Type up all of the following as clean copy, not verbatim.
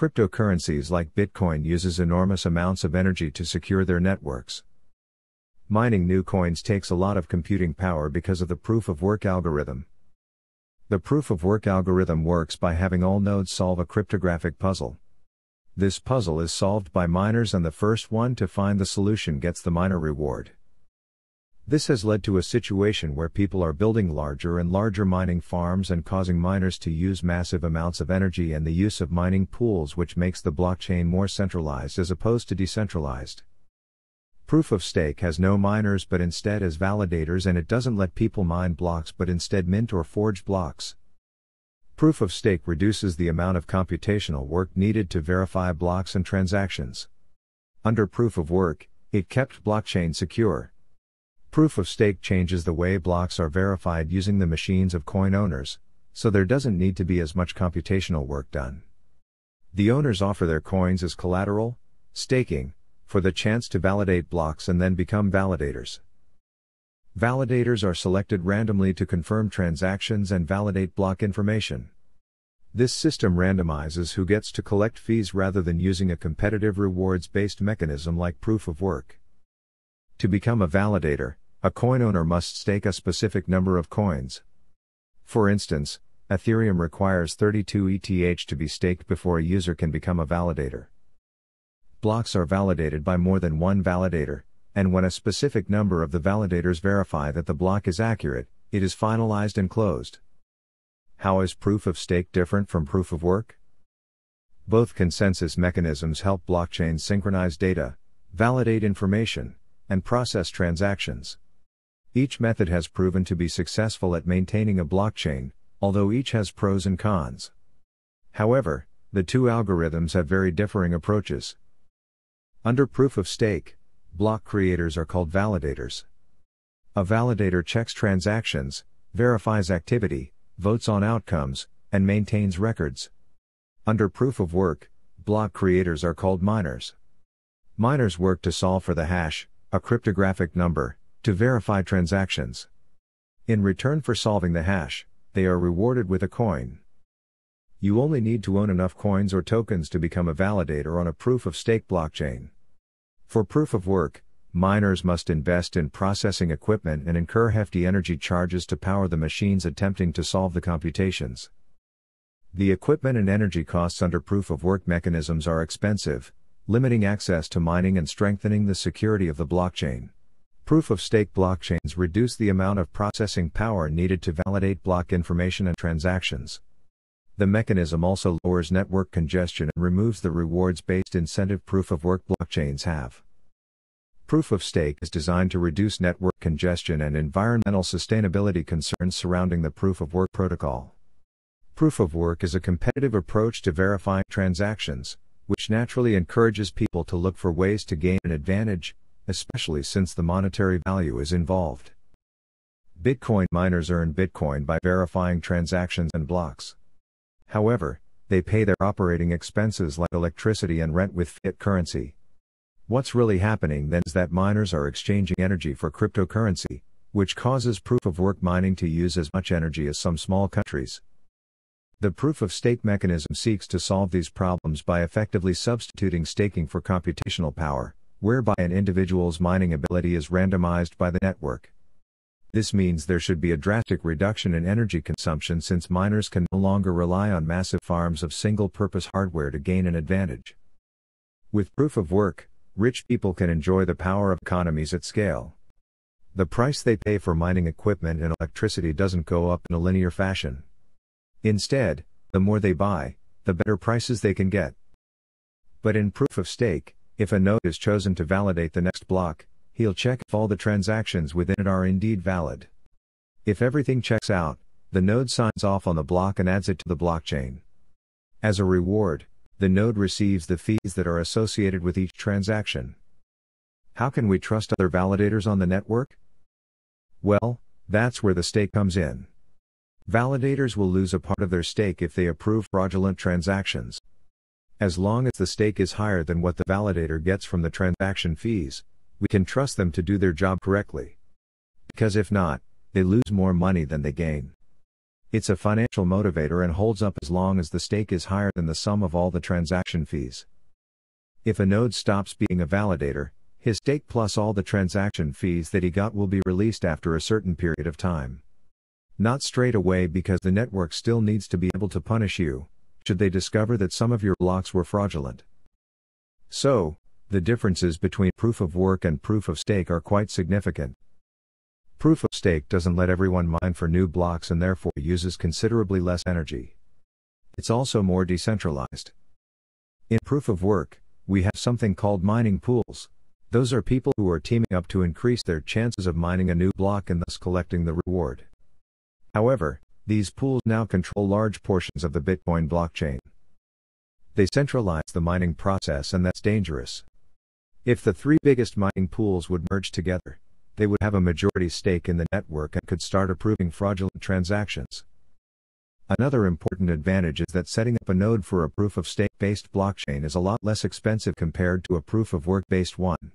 Cryptocurrencies like Bitcoin uses enormous amounts of energy to secure their networks. Mining new coins takes a lot of computing power because of the proof-of-work algorithm. The proof-of-work algorithm works by having all nodes solve a cryptographic puzzle. This puzzle is solved by miners, and the first one to find the solution gets the miner reward. This has led to a situation where people are building larger and larger mining farms and causing miners to use massive amounts of energy and the use of mining pools, which makes the blockchain more centralized as opposed to decentralized. Proof of stake has no miners but instead has validators, and it doesn't let people mine blocks but instead mint or forge blocks. Proof of stake reduces the amount of computational work needed to verify blocks and transactions. Under proof of work, it kept blockchain secure. Proof of stake changes the way blocks are verified using the machines of coin owners, so there doesn't need to be as much computational work done. The owners offer their coins as collateral, staking, for the chance to validate blocks and then become validators. Validators are selected randomly to confirm transactions and validate block information. This system randomizes who gets to collect fees rather than using a competitive rewards-based mechanism like proof of work. To become a validator, a coin owner must stake a specific number of coins. For instance, Ethereum requires 32 ETH to be staked before a user can become a validator. Blocks are validated by more than one validator, and when a specific number of the validators verify that the block is accurate, it is finalized and closed. How is proof of stake different from proof of work? Both consensus mechanisms help blockchains synchronize data, validate information, and process transactions. Each method has proven to be successful at maintaining a blockchain, although each has pros and cons. However, the two algorithms have very differing approaches. Under proof of stake, block creators are called validators. A validator checks transactions, verifies activity, votes on outcomes, and maintains records. Under proof of work, block creators are called miners. Miners work to solve for the hash, a cryptographic number, to verify transactions. In return for solving the hash, they are rewarded with a coin. You only need to own enough coins or tokens to become a validator on a proof-of-stake blockchain. For proof of work, miners must invest in processing equipment and incur hefty energy charges to power the machines attempting to solve the computations. The equipment and energy costs under proof-of-work mechanisms are expensive, limiting access to mining and strengthening the security of the blockchain. Proof-of-stake blockchains reduce the amount of processing power needed to validate block information and transactions. The mechanism also lowers network congestion and removes the rewards-based incentive proof-of-work blockchains have. Proof-of-stake is designed to reduce network congestion and environmental sustainability concerns surrounding the proof-of-work protocol. Proof-of-work is a competitive approach to verifying transactions, which naturally encourages people to look for ways to gain an advantage, especially since the monetary value is involved. Bitcoin miners earn Bitcoin by verifying transactions and blocks. However, they pay their operating expenses like electricity and rent with fiat currency. What's really happening then is that miners are exchanging energy for cryptocurrency, which causes proof-of-work mining to use as much energy as some small countries. The proof-of-stake mechanism seeks to solve these problems by effectively substituting staking for computational power, whereby an individual's mining ability is randomized by the network. This means there should be a drastic reduction in energy consumption since miners can no longer rely on massive farms of single-purpose hardware to gain an advantage. With proof of work, rich people can enjoy the power of economies at scale. The price they pay for mining equipment and electricity doesn't go up in a linear fashion. Instead, the more they buy, the better prices they can get. But in proof of stake, if a node is chosen to validate the next block, he'll check if all the transactions within it are indeed valid. If everything checks out, the node signs off on the block and adds it to the blockchain. As a reward, the node receives the fees that are associated with each transaction. How can we trust other validators on the network? Well, that's where the stake comes in. Validators will lose a part of their stake if they approve fraudulent transactions. As long as the stake is higher than what the validator gets from the transaction fees, we can trust them to do their job correctly. Because if not, they lose more money than they gain. It's a financial motivator and holds up as long as the stake is higher than the sum of all the transaction fees. If a node stops being a validator, his stake plus all the transaction fees that he got will be released after a certain period of time. Not straight away, because the network still needs to be able to punish you, should they discover that some of your blocks were fraudulent. So, the differences between proof of work and proof of stake are quite significant. Proof of stake doesn't let everyone mine for new blocks and therefore uses considerably less energy. It's also more decentralized. In proof of work, we have something called mining pools. Those are people who are teaming up to increase their chances of mining a new block and thus collecting the reward. However, these pools now control large portions of the Bitcoin blockchain. They centralize the mining process, and that's dangerous. If the three biggest mining pools would merge together, they would have a majority stake in the network and could start approving fraudulent transactions. Another important advantage is that setting up a node for a proof of stake-based blockchain is a lot less expensive compared to a proof of work-based one.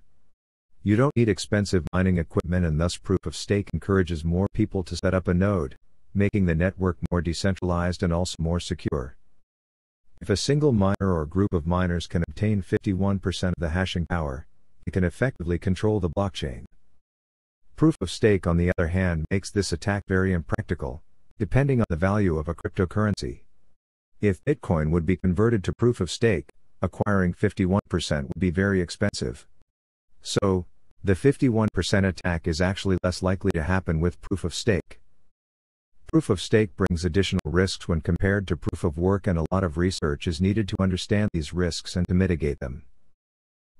You don't need expensive mining equipment, and thus proof of stake encourages more people to set up a node, making the network more decentralized and also more secure. If a single miner or group of miners can obtain 51% of the hashing power, it can effectively control the blockchain. Proof of stake, on the other hand, makes this attack very impractical, depending on the value of a cryptocurrency. If Bitcoin would be converted to proof of stake, acquiring 51% would be very expensive. So, the 51% attack is actually less likely to happen with proof of stake. Proof of stake brings additional risks when compared to proof of work, and a lot of research is needed to understand these risks and to mitigate them.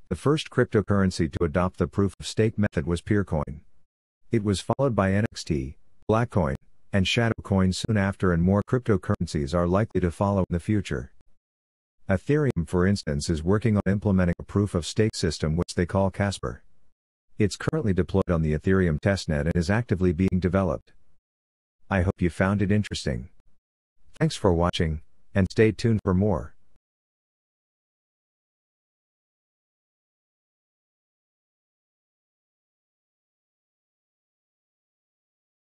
The first cryptocurrency to adopt the proof of stake method was Peercoin. It was followed by NXT, Blackcoin, and Shadowcoin soon after, and more cryptocurrencies are likely to follow in the future. Ethereum, for instance, is working on implementing a proof of stake system which they call Casper. It's currently deployed on the Ethereum testnet and is actively being developed. I hope you found it interesting. Thanks for watching, and stay tuned for more.